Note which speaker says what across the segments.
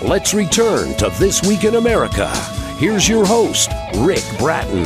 Speaker 1: Let's return to This Week in America. Here's your host, Rick Bratton.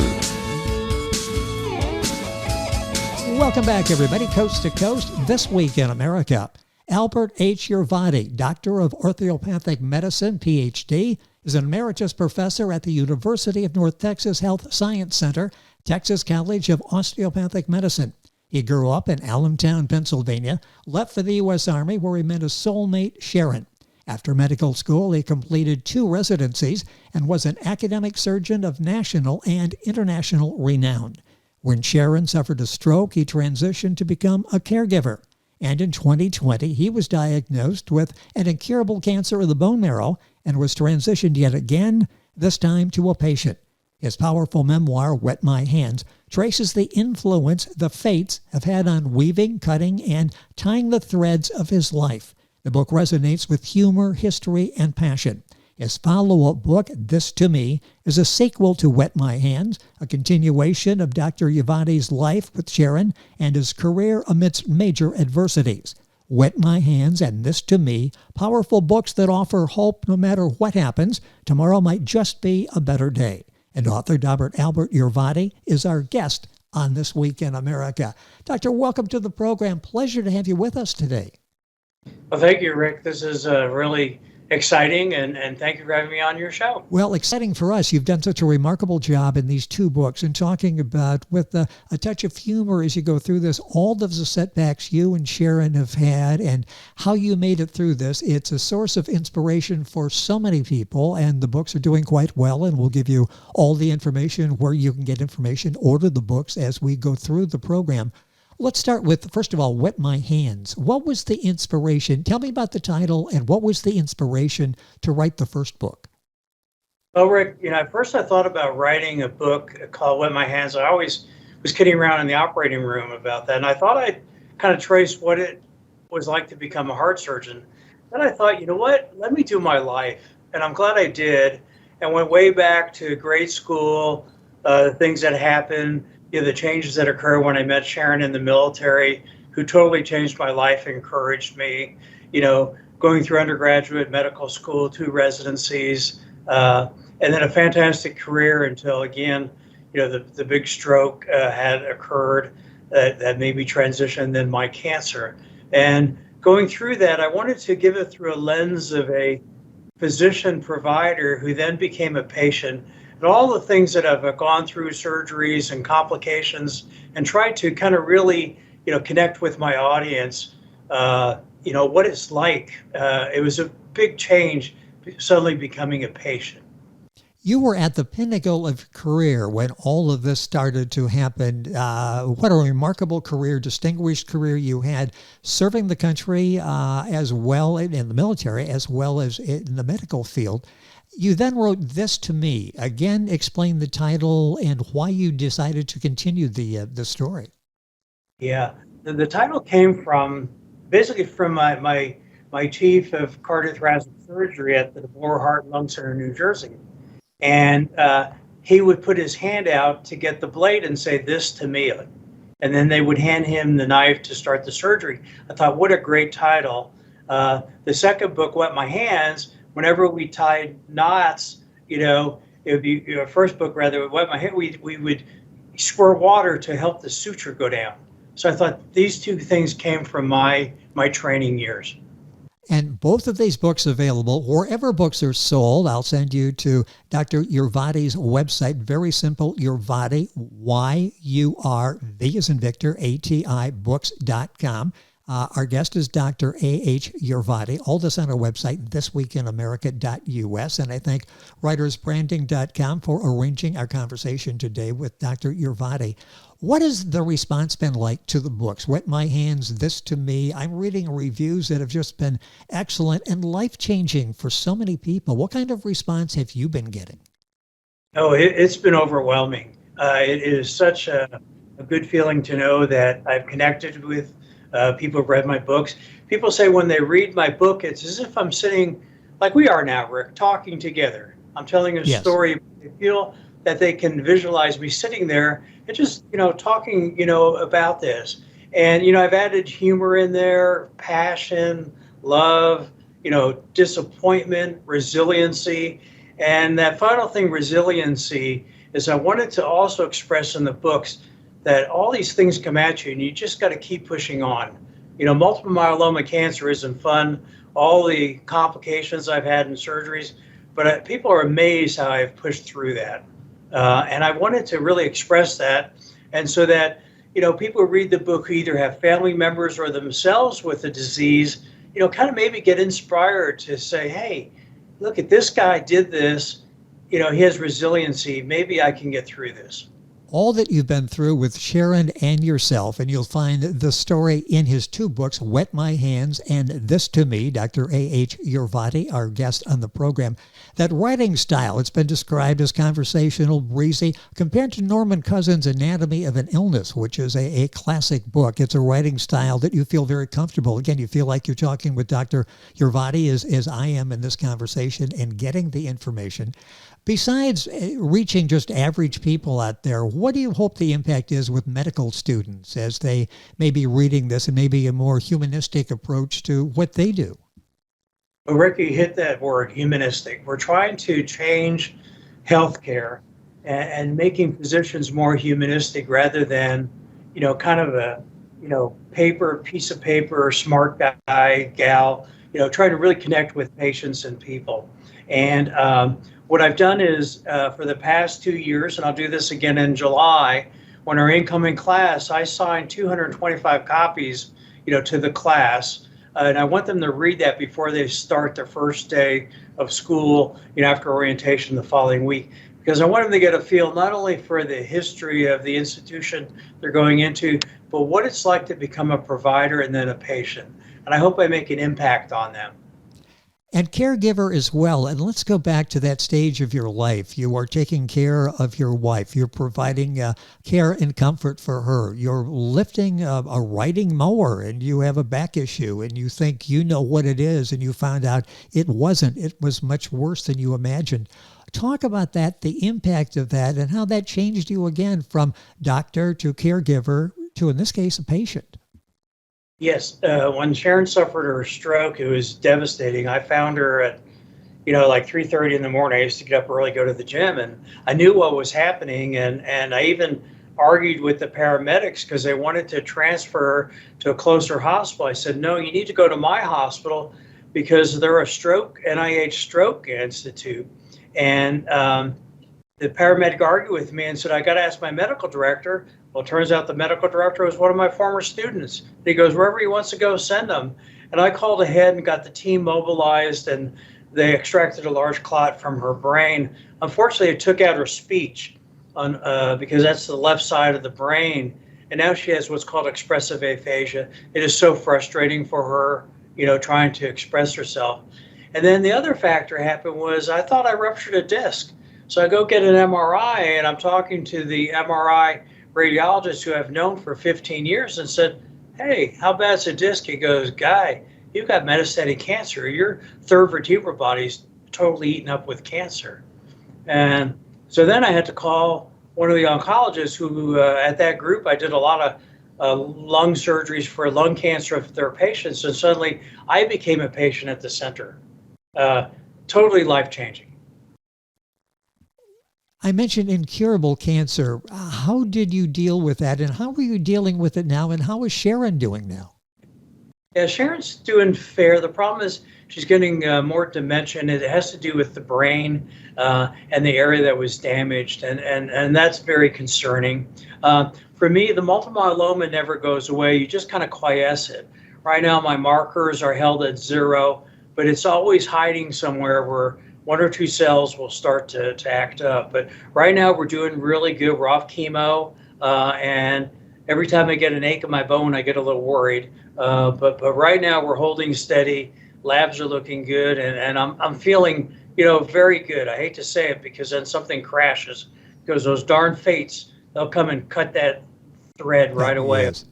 Speaker 2: Welcome back, everybody, coast to coast. This Week in America. Albert H. Yurvati, Doctor of Orthopathic Medicine, Ph.D., is an emeritus professor at the University of North Texas Health Science Center, Texas College of Osteopathic Medicine. He grew up in Allentown, Pennsylvania, left for the U.S. Army where he met his soulmate, Sharon. After medical school, he completed 2 residencies and was an academic surgeon of national and international renown. When Sharon suffered a stroke, he transitioned to become a caregiver. And in 2020, he was diagnosed with an incurable cancer of the bone marrow and was transitioned yet again, this time to a patient. His powerful memoir, Wet My Hands, traces the influence the fates have had on weaving, cutting, and tying the threads of his life. The book resonates with humor, history, and passion. His follow-up book, This to Me, is a sequel to Wet My Hands, a continuation of Dr. Yurvati's life with Sharon and his career amidst major adversities. Wet My Hands and This to Me, powerful books that offer hope no matter what happens. Tomorrow might just be a better day. And author Dr. Albert Yurvati is our guest on This Week in America. Doctor, welcome to the program. Pleasure to have you with us today.
Speaker 3: Well, thank you, Rick. This is really exciting, and thank you for having me on your show.
Speaker 2: Well, exciting for us. You've done such a remarkable job in these 2 books and talking about, with a touch of humor as you go through this, all of the setbacks you and Sharon have had and how you made it through this. It's a source of inspiration for so many people, and the books are doing quite well, and we'll give you all the information where you can get information, order the books as we go through the program. Let's start with, first of all, Wet My Hands. What was the inspiration? Tell me about the title and what was the inspiration to write the first book?
Speaker 3: Well, Rick, at first I thought about writing a book called Wet My Hands. I always was kidding around in the operating room about that. And I thought I'd kind of trace what it was like to become a heart surgeon. Then I thought, you know what, let me do my life. And I'm glad I did. And went way back to grade school, things that happened, the changes that occurred when I met Sharon in the military, who totally changed my life, encouraged me, going through undergraduate medical school, 2 residencies, and then a fantastic career until, again, the big stroke had occurred that made me transition, then my cancer. And going through that, I wanted to give it through a lens of a physician provider who then became a patient, and all the things that I've gone through, surgeries and complications, and tried to kind of really, connect with my audience, what it's like. It was a big change, suddenly becoming a patient.
Speaker 2: You were at the pinnacle of career when all of this started to happen. What a remarkable career, distinguished career you had, serving the country as well in the military as well as in the medical field. You then wrote This to Me. Again, explain the title and why you decided to continue the story.
Speaker 3: Yeah, the title came from my chief of cardiothoracic surgery at the DeBoer Heart and Lung Center in New Jersey. And he would put his hand out to get the blade and say, "This to me." And then they would hand him the knife to start the surgery. I thought, what a great title. The second book, Wet My Hands, whenever we tied knots, it would be, first book rather, Wet My Hand, we would squirt water to help the suture go down. So I thought these 2 things came from my training years.
Speaker 2: And both of these books available wherever books are sold. I'll send you to Dr. Yurvati's website. Very simple, Yurvati, Y-U-R-V as in Victor, A-T-I, books.com. Our guest is Dr. A.H. Yurvati. All this on our website, thisweekinamerica.us. And I thank writersbranding.com for arranging our conversation today with Dr. Yurvati. What has the response been like to the books? Wet My Hands, This to Me. I'm reading reviews that have just been excellent and life-changing for so many people. What kind of response have you been getting?
Speaker 3: Oh, it's been overwhelming. It is such a good feeling to know that I've connected with people who've read my books. People say when they read my book, it's as if I'm sitting like we are now, Rick, talking together. I'm telling a story. They feel that they can visualize me sitting there and just, talking, about this. And, I've added humor in there, passion, love, disappointment, resiliency. And that final thing, resiliency, is I wanted to also express in the books that all these things come at you and you just got to keep pushing on. Multiple myeloma cancer isn't fun, all the complications I've had in surgeries, but people are amazed how I've pushed through that. And I wanted to really express that. And so that, people who read the book who either have family members or themselves with the disease, kind of maybe get inspired to say, hey, look at this guy did this, he has resiliency. Maybe I can get through this.
Speaker 2: All that you've been through with Sharon and yourself, and you'll find the story in his two books, Wet My Hands and This to Me, Dr. A.H. Yurvati, our guest on the program. That writing style, it's been described as conversational, breezy, compared to Norman Cousins' Anatomy of an Illness, which is a classic book. It's a writing style that you feel very comfortable. Again, you feel like you're talking with Dr. Yurvati as I am in this conversation and getting the information. Besides reaching just average people out there, what do you hope the impact is with medical students as they may be reading this and maybe a more humanistic approach to what they do?
Speaker 3: Well, Rick, you hit that word, humanistic. We're trying to change healthcare and making physicians more humanistic rather than, kind of a, piece of paper, smart guy, gal, trying to really connect with patients and people. And what I've done is for the past 2 years, and I'll do this again in July, when our incoming class, I signed 225 copies, to the class. And I want them to read that before they start their first day of school, after orientation the following week, because I want them to get a feel not only for the history of the institution they're going into, but what it's like to become a provider and then a patient. And I hope I make an impact on them.
Speaker 2: And caregiver as well. And let's go back to that stage of your life. You are taking care of your wife. You're providing care and comfort for her. You're lifting a riding mower and you have a back issue and you think you know what it is and you found out it wasn't. It was much worse than you imagined. Talk about that, the impact of that, and how that changed you again from doctor to caregiver to, in this case, a patient.
Speaker 3: Yes, when Sharon suffered her stroke, it was devastating. I found her at, like 3:30 in the morning. I used to get up early, go to the gym, and I knew what was happening. And I even argued with the paramedics because they wanted to transfer her to a closer hospital. I said, no, you need to go to my hospital because they're a NIH Stroke Institute. And the paramedic argued with me and said, I got to ask my medical director. Well, it turns out the medical director was one of my former students. He goes, wherever he wants to go, send him. And I called ahead and got the team mobilized, and they extracted a large clot from her brain. Unfortunately, it took out her speech because that's the left side of the brain. And now she has what's called expressive aphasia. It is so frustrating for her, trying to express herself. And then the other factor happened was I thought I ruptured a disc. So I go get an MRI, and I'm talking to the MRI radiologist who I've known for 15 years and said, hey, how bad's a disc? He goes, Guy, you've got metastatic cancer. Your third vertebral body's totally eaten up with cancer. And so then I had to call one of the oncologists who at that group, I did a lot of lung surgeries for lung cancer of their patients. And suddenly I became a patient at the center. Totally life-changing.
Speaker 2: I mentioned incurable cancer. How did you deal with that, and how are you dealing with it now, and how is Sharon doing now?
Speaker 3: Yeah, Sharon's doing fair. The problem is she's getting more dementia, and it has to do with the brain and the area that was damaged, and that's very concerning. For me, the multiple myeloma never goes away. You just kind of quiesce it. Right now, my markers are held at 0, but it's always hiding somewhere where 1 or 2 cells will start to act up. But right now we're doing really good. We're off chemo, and every time I get an ache in my bone, I get a little worried. But right now we're holding steady. Labs are looking good, and I'm feeling very good. I hate to say it because then something crashes, because those darn fates, they'll come and cut that thread right away.
Speaker 2: Yes.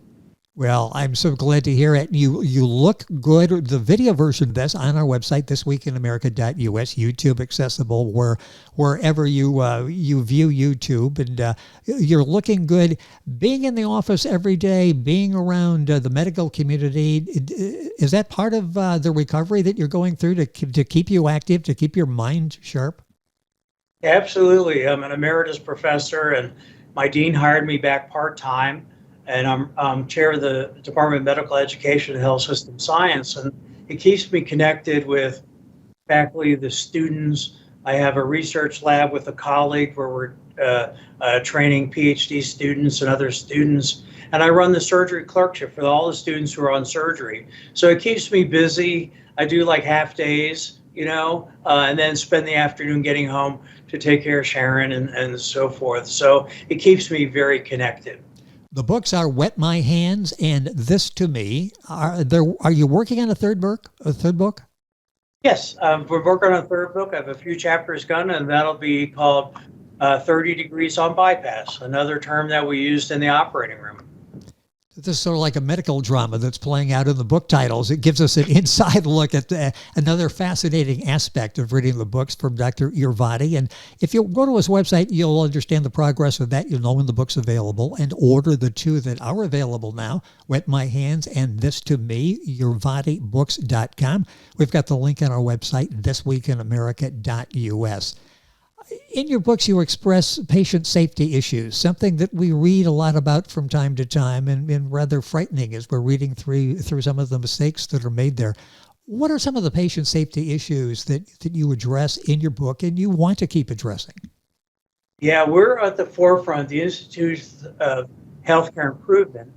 Speaker 2: Well, I'm so glad to hear it. You look good. The video version of this on our website, thisweekinamerica.us, YouTube accessible wherever you view YouTube, and you're looking good. Being in the office every day, being around the medical community, is that part of the recovery that you're going through to keep you active, to keep your mind sharp?
Speaker 3: Absolutely. I'm an emeritus professor, and my dean hired me back part-time, and I'm chair of the Department of Medical Education and Health System Science, and it keeps me connected with faculty, the students. I have a research lab with a colleague where we're training PhD students and other students, and I run the surgery clerkship for all the students who are on surgery. So it keeps me busy. I do like half days, and then spend the afternoon getting home to take care of Sharon and so forth. So it keeps me very connected.
Speaker 2: The books are Wet My Hands and This to Me. Are you working on a third book?
Speaker 3: Yes, we're working on a third book. I have a few chapters done, and that'll be called 30 Degrees on Bypass, another term that we used in the operating room.
Speaker 2: This is sort of like a medical drama that's playing out in the book titles. It gives us an inside look at another fascinating aspect of reading the books from Dr. Yurvati. And if you go to his website, you'll understand the progress of that. You'll know when the book's available and order the two that are available now, Wet My Hands and This to Me, YurvatiBooks.com. We've got the link on our website, thisweekinamerica.us. In your books, you express patient safety issues, something that we read a lot about from time to time and rather frightening as we're reading through some of the mistakes that are made there. What are some of the patient safety issues that you address in your book and you want to keep addressing?
Speaker 3: Yeah, we're at the forefront, the Institute of Healthcare Improvement.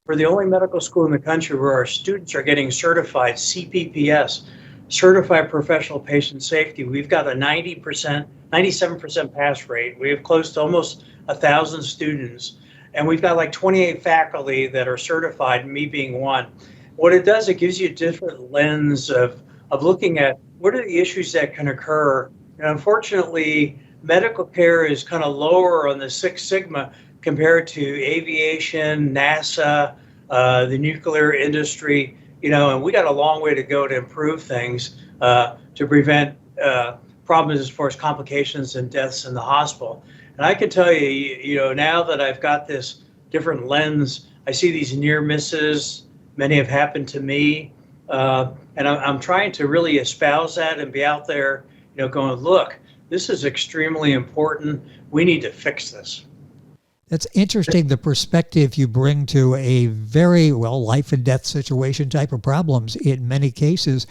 Speaker 3: We're the only medical school in the country where our students are getting certified CPPS, Certified Professional Patient Safety. We've got a 97% pass rate. We have close to almost 1,000 students, and we've got like 28 faculty that are certified, me being one. What it does, it gives you a different lens of looking at what are the issues that can occur. And unfortunately, medical care is kind of lower on the Six Sigma compared to aviation, NASA, the nuclear industry, and we got a long way to go to improve things to prevent problems as far as complications and deaths in the hospital. And I can tell you, now that I've got this different lens, I see these near misses. Many have happened to me. And I'm trying to really espouse that and be out there, going, look, this is extremely important. We need to fix this.
Speaker 2: That's interesting, the perspective you bring to a very, life and death situation type of problems in many cases.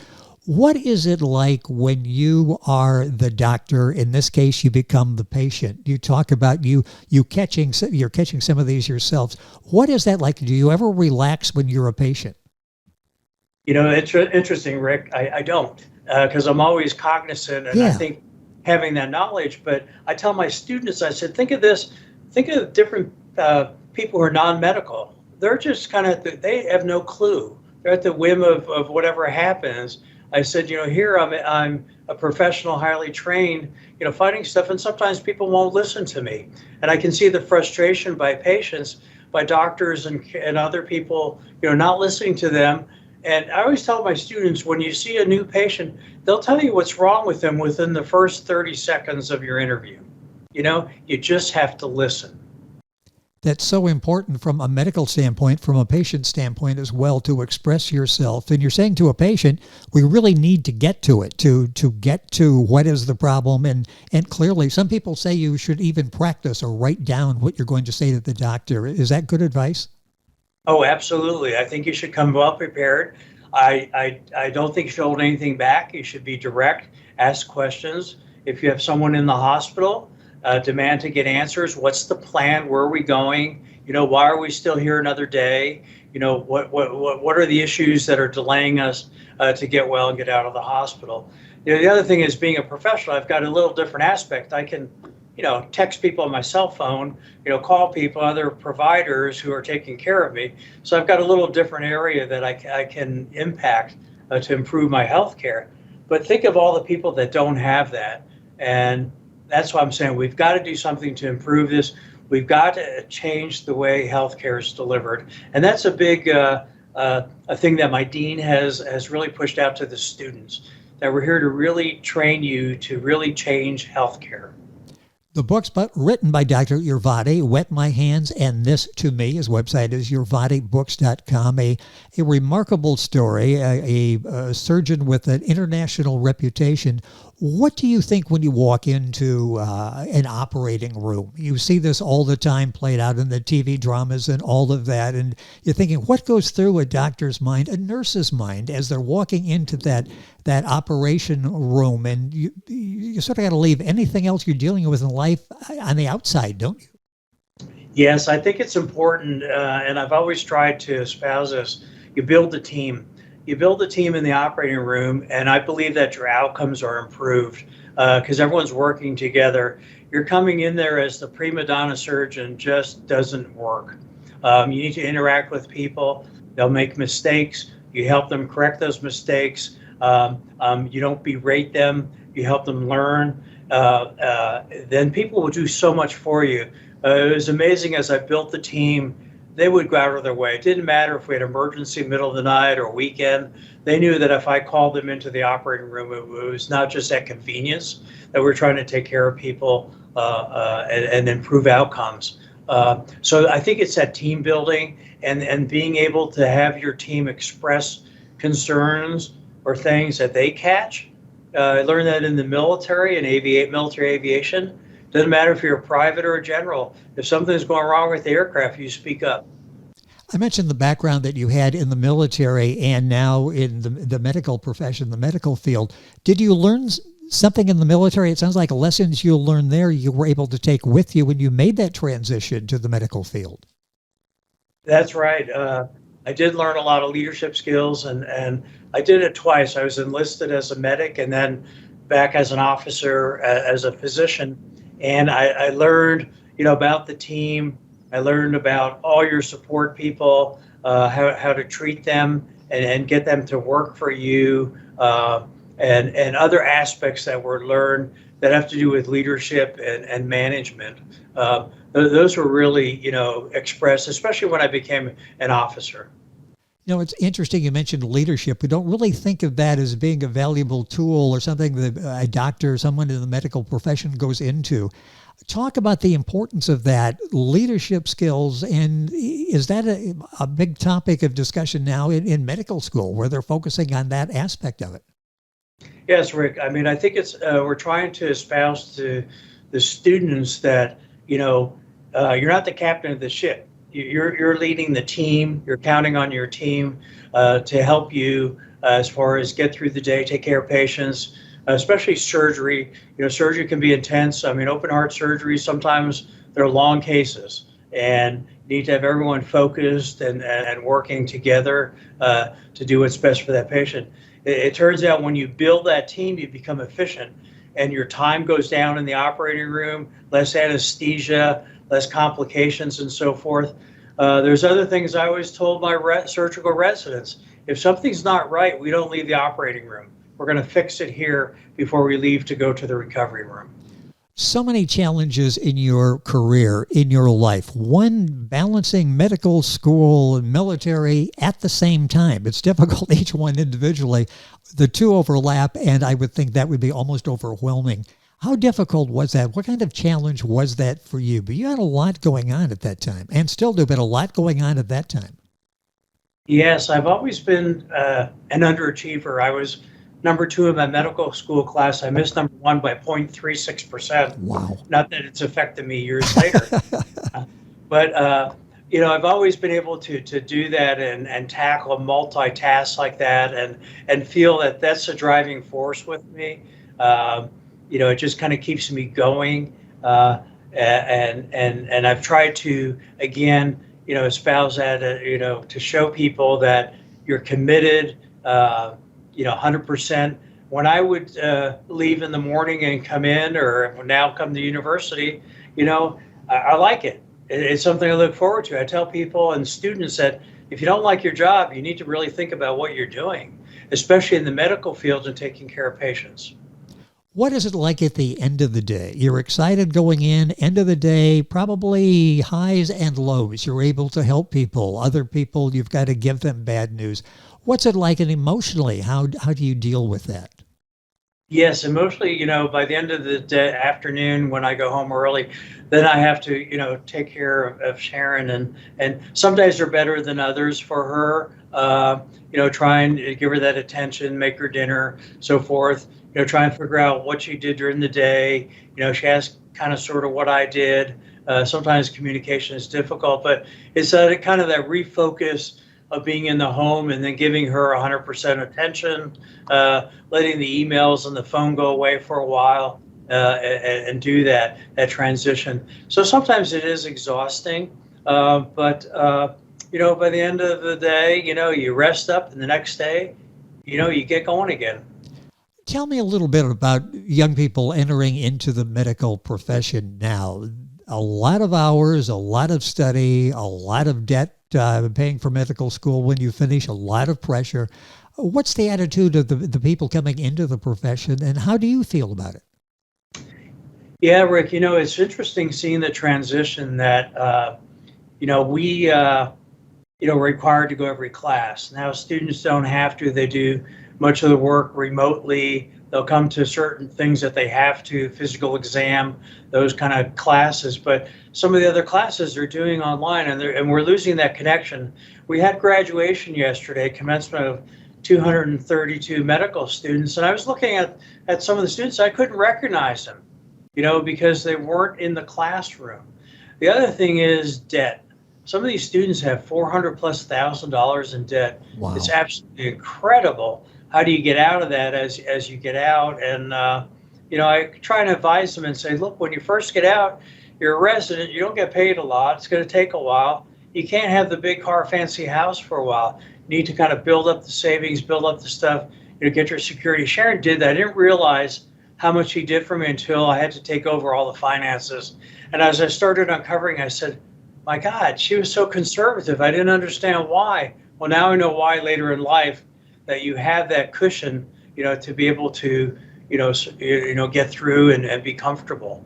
Speaker 2: What is it like when you are the doctor? In this case, you become the patient. You talk about you're catching some of these yourselves. What is that like? Do you ever relax when you're a patient?
Speaker 3: It's interesting, Rick. I don't, because I'm always cognizant, and I think having that knowledge. But I tell my students, I said, think of this. Think of different people who are non-medical. They're just they have no clue. They're at the whim of whatever happens. I said, here I'm a professional, highly trained, fighting stuff, and sometimes people won't listen to me. And I can see the frustration by patients, by doctors and other people, not listening to them. And I always tell my students, when you see a new patient, they'll tell you what's wrong with them within the first 30 seconds of your interview. You just have to listen.
Speaker 2: That's so important from a medical standpoint, from a patient standpoint as well, to express yourself. And you're saying to a patient, we really need to get to it, to get to what is the problem. And clearly, some people say you should even practice or write down what you're going to say to the doctor. Is that good advice?
Speaker 3: Oh, absolutely. I think you should come well prepared. I don't think you should hold anything back. You should be direct, ask questions. If you have someone in the hospital, demand to get answers. What's the plan? Where are we going? Why are we still here another day? What are the issues that are delaying us to get well and get out of the hospital? The other thing is, being a professional, I've got a little different aspect. I can, text people on my cell phone, call people, other providers who are taking care of me. So I've got a little different area that I can impact to improve my health care. But think of all the people that don't have that. And that's why I'm saying we've got to do something to improve this. we've got to change the way healthcare is delivered. And that's a big a thing that my dean has really pushed out to the students, that we're here to really train you to really change healthcare.
Speaker 2: The book's written by Dr. Yurvati, Wet My Hands and This to Me. His website is yurvatibooks.com. A remarkable story, a surgeon with an international reputation. What do you think when you walk into an operating room? You see this all the time played out in the TV dramas and all of that, and you're thinking, what goes through a doctor's mind, a nurse's mind, as they're walking into that operation room? And you sort of got to leave anything else you're dealing with in life on the outside, don't you?
Speaker 3: Yes, I think it's important, and I've always tried to espouse this. You build a team. You build a team in the operating room, and I believe that your outcomes are improved because everyone's working together. You're coming in there as the prima donna surgeon just doesn't work. You need to interact with people. They'll make mistakes. You help them correct those mistakes. You don't berate them. You help them learn. Then people will do so much for you. It was amazing as I built the team. They would go out of their way. It didn't matter if we had emergency middle of the night or weekend. They knew that if I called them into the operating room, it was not just at convenience, that we're trying to take care of people and improve outcomes. So I think it's that team building and being able to have your team express concerns or things that they catch. I learned that in the military and military aviation. Doesn't matter if you're a private or a general. If something's going wrong with the aircraft, you speak up.
Speaker 2: I mentioned the background that you had in the military and now in the medical profession, the medical field. Did you learn something in the military? It sounds like lessons you learned there you were able to take with you when you made that transition to the medical field.
Speaker 3: That's right. I did learn a lot of leadership skills, and I did it twice. I was enlisted as a medic and then back as an officer, as a physician. And I learned, about the team. I learned about all your support people, how to treat them and get them to work for you, and other aspects that were learned that have to do with leadership and management. Those were really, expressed, especially when I became an officer.
Speaker 2: It's interesting you mentioned leadership. We don't really think of that as being a valuable tool or something that a doctor or someone in the medical profession goes into. Talk about the importance of that, leadership skills, and is that a big topic of discussion now in medical school where they're focusing on that aspect of it?
Speaker 3: Yes, Rick. I mean, I think it's we're trying to espouse to the students that, you're not the captain of the ship. You're leading the team. You're counting on your team to help you as far as get through the day, take care of patients, especially surgery. Surgery can be intense. I mean, open heart surgery, sometimes they're long cases, and you need to have everyone focused and working together to do what's best for that patient. It turns out when you build that team, you become efficient, and your time goes down in the operating room, less anesthesia, less complications, and so forth. There's other things I always told my surgical residents. If something's not right, we don't leave the operating room. We're going to fix it here before we leave to go to the recovery room.
Speaker 2: So many challenges in your career, in your life. One, balancing medical school and military at the same time. It's difficult, each one individually. The two overlap, and I would think that would be almost overwhelming. How difficult was that? What kind of challenge was that for you? But you had a lot going on at that time, and still do, but a lot going on at that time.
Speaker 3: Yes, I've always been an underachiever. I was number 2 in my medical school class. I missed number 1 by 0.36%.
Speaker 2: Wow.
Speaker 3: Not that it's affected me years later. But, I've always been able to do that and tackle multitask like that and feel that that's a driving force with me. It just kind of keeps me going. And I've tried to, again, espouse that, to show people that you're committed, 100%. When I would leave in the morning and come in, or now come to university, I like it. It's something I look forward to. I tell people and students that if you don't like your job, you need to really think about what you're doing, especially in the medical field and taking care of patients.
Speaker 2: What is it like at the end of the day? You're excited going in, end of the day, probably highs and lows. You're able to help people. Other people, you've got to give them bad news. What's it like, and emotionally, how do you deal with that?
Speaker 3: Yes, emotionally, by the end of the day, afternoon, when I go home early, then I have to, take care of Sharon, and some days are better than others for her. Try and give her that attention, make her dinner, so forth. Try and figure out what she did during the day. She asks kind of sort of what I did. Sometimes communication is difficult, but it's kind of that refocus of being in the home and then giving her 100% attention, letting the emails and the phone go away for a while, and do that transition. So sometimes it is exhausting, but by the end of the day, you rest up, and the next day, you get going again.
Speaker 2: Tell me a little bit about young people entering into the medical profession now. A lot of hours, a lot of study, a lot of debt, paying for medical school when you finish, a lot of pressure. What's the attitude of the people coming into the profession, and how do you feel about it?
Speaker 3: Yeah, Rick, it's interesting seeing the transition that, we, required to go every class. Now students don't have to. They do much of the work remotely. They'll come to certain things that they have to, physical exam, those kind of classes. But some of the other classes are doing online, and we're losing that connection. We had graduation yesterday, commencement of 232 medical students, and I was looking at some of the students. I couldn't recognize them, because they weren't in the classroom. The other thing is debt. Some of these students have $400,000+ in debt.
Speaker 2: Wow.
Speaker 3: It's absolutely incredible. How do you get out of that as you get out? And, I try and advise them and say, look, when you first get out, you're a resident, you don't get paid a lot. It's going to take a while. You can't have the big car, fancy house for a while. You need to kind of build up the savings, build up the stuff, get your security. Sharon did that. I didn't realize how much she did for me until I had to take over all the finances. And as I started uncovering, I said, my God, she was so conservative. I didn't understand why. Well, now I know why later in life, that you have that cushion, to be able to, get through and be comfortable.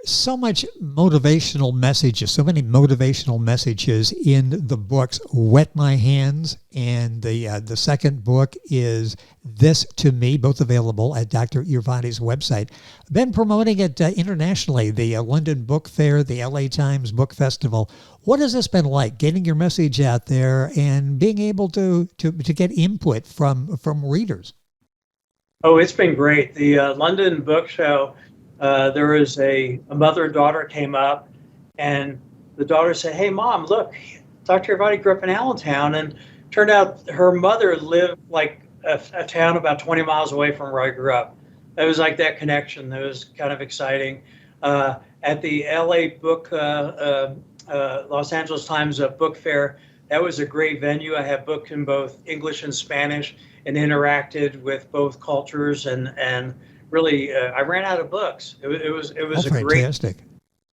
Speaker 2: So much motivational messages, so many motivational messages in the books, Wet My Hands, and the second book is This to Me, both available at Dr. Yurvati's website. Been promoting it internationally, the London Book Fair, the LA Times Book Festival. What has this been like, getting your message out there and being able to get input from readers?
Speaker 3: Oh, it's been great. The London Book Show, there was a mother and daughter came up, and the daughter said, hey, Mom, look, Dr. Yurvati grew up in Allentown, and turned out her mother lived like a town about 20 miles away from where I grew up. It was like that connection. That was kind of exciting. At the LA Book, Los Angeles Times Book Fair, that was a great venue. I have books in both English and Spanish and interacted with both cultures, and really, I ran out of books. It was a
Speaker 2: fantastic.
Speaker 3: great.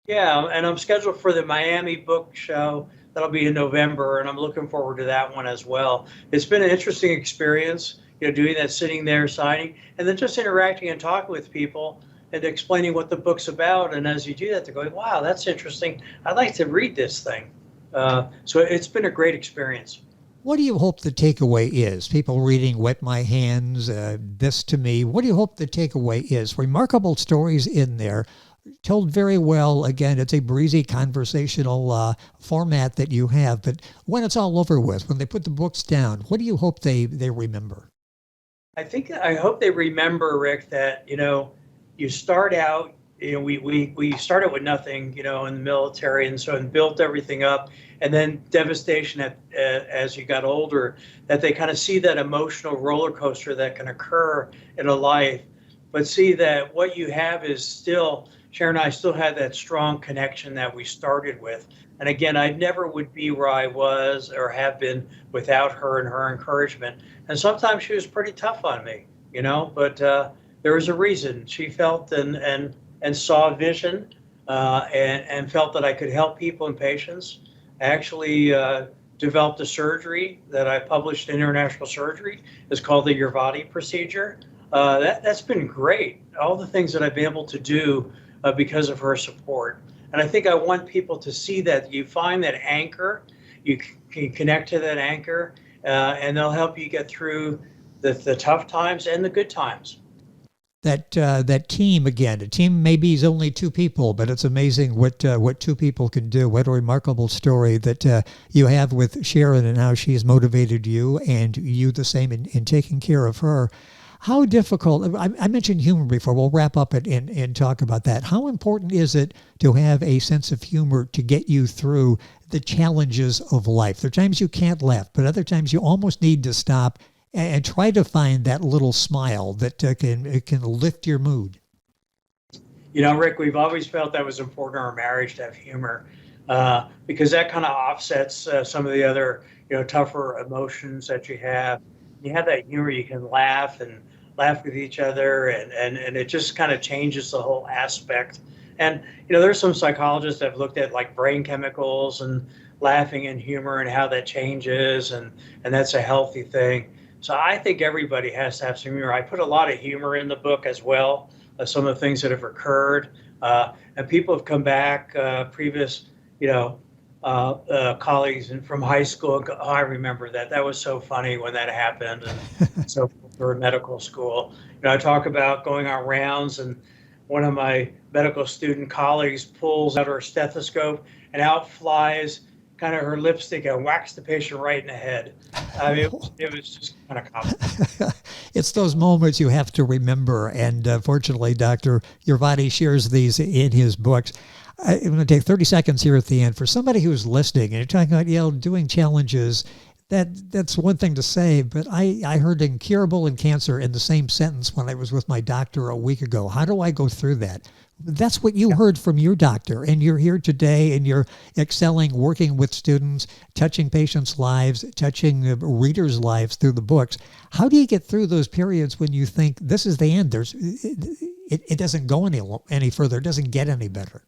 Speaker 3: Yeah, and I'm scheduled for the Miami Book Show. That'll be in November, and I'm looking forward to that one as well. It's been an interesting experience, doing that, sitting there, signing, and then just interacting and talking with people and explaining what the book's about. And as you do that, they're going, wow, that's interesting. I'd like to read this thing. So it's been a great experience.
Speaker 2: What do you hope the takeaway is? People reading Wet My Hands, This to Me. What do you hope the takeaway is? Remarkable stories in there, told very well. Again, it's a breezy conversational format that you have. But when it's all over with, when they put the books down, what do you hope they remember?
Speaker 3: I hope they remember, Rick, that, you start out, we started with nothing, in the military, and built everything up, and then devastation as you got older, that they kind of see that emotional roller coaster that can occur in a life, but see that what you have is still, Sharon and I still have that strong connection that we started with. And again, I never would be where I was or have been without her and her encouragement. And sometimes she was pretty tough on me, but there was a reason. She felt and saw vision, and felt that I could help people and patients. I actually developed a surgery that I published in International Surgery. It's called the Yurvati procedure. That's been great. All the things that I've been able to do because of her support. And I think I want people to see that you find that anchor, you can connect to that anchor, and they'll help you get through the tough times and the good times.
Speaker 2: That team again. A team maybe is only two people, but it's amazing what two people can do. What a remarkable story that you have with Sharon and how she has motivated you and you the same in taking care of her. How difficult, I mentioned humor before, we'll wrap up and talk about that. How important is it to have a sense of humor to get you through the challenges of life? There are times you can't laugh, but other times you almost need to stop and try to find that little smile that can lift your mood.
Speaker 3: You know, Rick, we've always felt that was important in our marriage to have humor because that kind of offsets some of the other, tougher emotions that you have. You have that humor, you can laugh with each other, and it just kind of changes the whole aspect. And, there's some psychologists that have looked at like brain chemicals and laughing and humor and how that changes, and that's a healthy thing. So I think everybody has to have some humor. I put a lot of humor in the book as well, some of the things that have occurred. And people have come back, previous, colleagues from high school. Oh, I remember that. That was so funny when that happened. And so for medical school, I talk about going on rounds, and one of my medical student colleagues pulls out her stethoscope and out flies kind of her lipstick and whacks the patient right in the head. I mean, it was just kind of comical.
Speaker 2: It's those moments you have to remember. And fortunately, Dr. Yurvati shares these in his books. I'm going to take 30 seconds here at the end. For somebody who's listening and you're talking about, doing challenges, that's one thing to say, but I heard incurable in cancer in the same sentence when I was with my doctor a week ago. How do I go through that? That's what you heard from your doctor, and you're here today, and you're excelling, working with students, touching patients' lives, touching readers' lives through the books. How do you get through those periods when you think this is the end? It doesn't go any further. It doesn't get any better.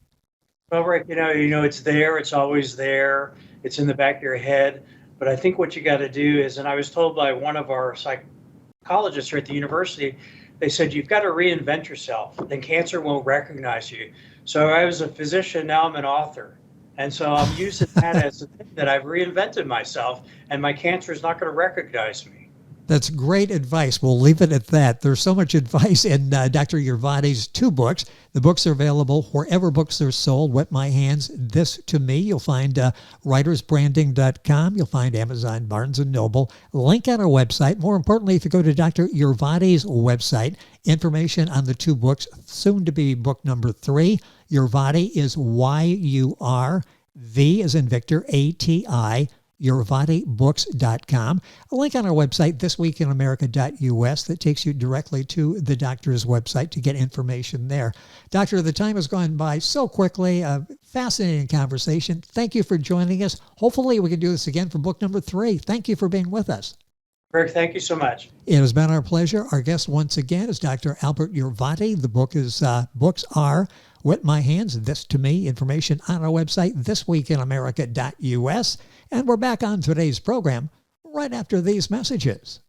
Speaker 3: Well, Rick, it's there. It's always there. It's in the back of your head. But I think what you got to do is, and I was told by one of our psychologists here at the university, they said, you've got to reinvent yourself. Then cancer won't recognize you. So I was a physician, now I'm an author. And so I'm using that as a thing that I've reinvented myself, and my cancer is not going to recognize me.
Speaker 2: That's great advice. We'll leave it at that. There's so much advice in Dr. Yurvati's two books. The books are available wherever books are sold. Wet My Hands, This to Me. You'll find writersbranding.com. You'll find Amazon, Barnes & Noble. Link on our website. More importantly, if you go to Dr. Yurvati's website, information on the two books, soon to be book number 3. Yurvati is Y-U-R-V as in Victor, A-T-I. YurvatiBooks.com. A link on our website, thisweekinamerica.us, that takes you directly to the doctor's website to get information there. Doctor, the time has gone by so quickly. A fascinating conversation. Thank you for joining us. Hopefully we can do this again for book number 3. Thank you for being with us.
Speaker 3: Rick, thank you so much.
Speaker 2: It has been our pleasure. Our guest once again is Dr. Albert Yurvati. The book is books are Wet My Hands, This to Me. Information on our website, thisweekinamerica.us. And we're back on today's program right after these messages.